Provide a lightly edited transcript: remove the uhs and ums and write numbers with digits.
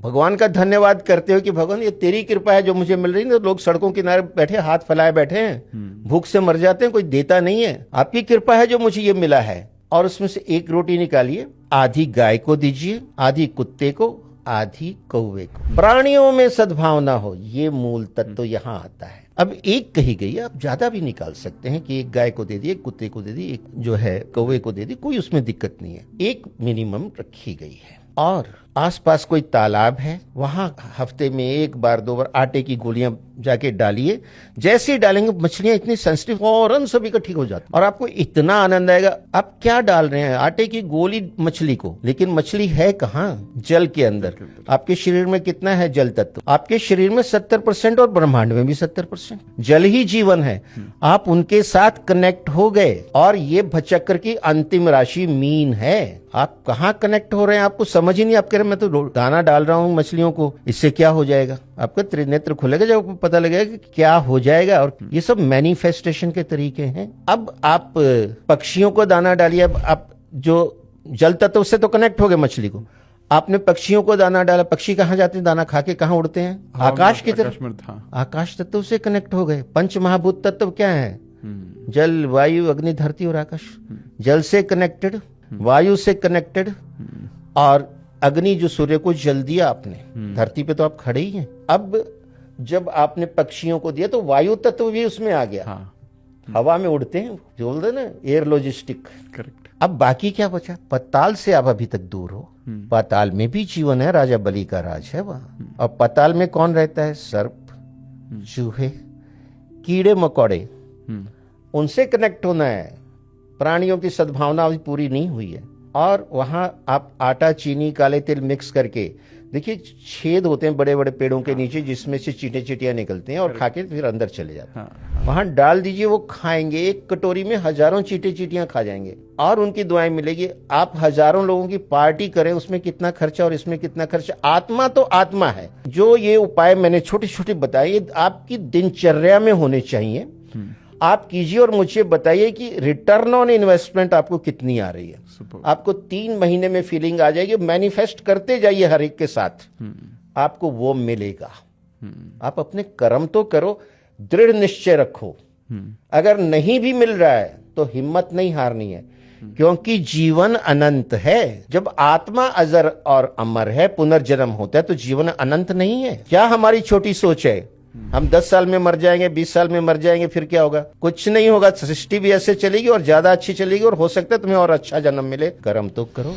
भगवान का धन्यवाद करते हो कि भगवान ये तेरी कृपा है जो मुझे मिल रही है। लोग सड़कों किनारे बैठे हाथ फैलाए बैठे हैं, भूख से मर जाते हैं, कोई देता नहीं है। आपकी कृपा है जो मुझे ये मिला है। और उसमें से एक रोटी निकालिए, आधी गाय को दीजिए, आधी कुत्ते को, आधी कौवे को। प्राणियों में सद्भावना हो, ये मूल तत्व तो यहाँ आता है। अब एक कही गई, आप ज्यादा भी निकाल सकते हैं कि एक गाय को दे दी, एक कुत्ते को दे दी, एक जो है कौवे को दे दी, कोई उसमें दिक्कत नहीं है। एक मिनिमम रखी गई है। और आसपास कोई तालाब है, वहां हफ्ते में एक बार 2 बार आटे की गोलियां जाके डालिए। जैसे ही डालेंगे मछलियां इतनी सेंसिटिव फौरन सभी का ठीक हो जाता है और आपको इतना आनंद आएगा। आप क्या डाल रहे हैं? आटे की गोली मछली को, लेकिन मछली है कहाँ? जल के अंदर। आपके शरीर में कितना है जल तत्व? आपके शरीर में 70% और ब्रह्मांड में भी 70% जल ही जीवन है। आप उनके साथ कनेक्ट हो गए और ये भचक्र की अंतिम राशि मीन है। आप कहाँ कनेक्ट हो रहे हैं आपको समझ ही नहीं। आप कह रहे हैं मैं तो दाना डाल रहा हूँ मछलियों को, इससे क्या हो जाएगा? आपका त्रिनेत्र खुलेगा जब पता लगेगा कि क्या हो जाएगा। और ये सब मैनिफेस्टेशन के तरीके हैं। अब आप पक्षियों को दाना डालिए। अब आप जो जल तत्व से तो कनेक्ट हो गए मछली को, आपने पक्षियों को दाना डाला। पक्षी कहाँ जाते हैं? दाना खा के कहाँ उड़ते हैं? आकाश की तरफ। आकाश तत्व से कनेक्ट हो गए। पंच महाभूत तत्व क्या है? जल, वायु, अग्नि, धरती और आकाश। जल से कनेक्टेड, वायु से कनेक्टेड, और अग्नि जो सूर्य को जल दिया आपने, धरती पे तो आप खड़े ही हैं। अब जब आपने पक्षियों को दिया तो वायु तत्व भी उसमें आ गया। हवा में उड़ते हैं, जो बोलते हैं ना एयर लॉजिस्टिक। करेक्ट। अब बाकी क्या बचा? पाताल से आप अभी तक दूर हो। पाताल में भी जीवन है, राजा बलि का राज है वहां। और पाताल में कौन रहता है? सर्प, चूहे, कीड़े मकोड़े। उनसे कनेक्ट होना है। प्राणियों की सद्भावना अभी पूरी नहीं हुई है। और वहां आप आटा, चीनी, काले तिल मिक्स करके देखिए, छेद होते हैं बड़े बड़े पेड़ों के नीचे जिसमें से चींटे चींटियां निकलते हैं और खा के फिर अंदर चले जाते हैं। वहां डाल दीजिए, वो खाएंगे। एक कटोरी में हजारों चींटे चींटियां खा जाएंगे और उनकी दुआएं मिलेगी। आप हजारों लोगों की पार्टी करें, उसमें कितना खर्चा और इसमें कितना खर्चा। आत्मा तो आत्मा है। जो ये उपाय मैंने छोटे छोटे बताए, ये आपकी दिनचर्या में होने चाहिए। आप कीजिए और मुझे बताइए कि रिटर्न ऑन इन्वेस्टमेंट आपको कितनी आ रही है। आपको 3 महीने में फीलिंग आ जाएगी। मैनिफेस्ट करते जाइए हर एक के साथ, आपको वो मिलेगा। आप अपने कर्म तो करो, दृढ़ निश्चय रखो। अगर नहीं भी मिल रहा है तो हिम्मत नहीं हारनी है, क्योंकि जीवन अनंत है। जब आत्मा अजर और अमर है, पुनर्जन्म होता है, तो जीवन अनंत नहीं है। क्या हमारी छोटी सोच है? हम 10 साल में मर जाएंगे, 20 साल में मर जाएंगे, फिर क्या होगा? कुछ नहीं होगा। सृष्टि भी ऐसे चलेगी और ज्यादा अच्छी चलेगी, और हो सकता है तुम्हें और अच्छा जन्म मिले। कर्म तो करो।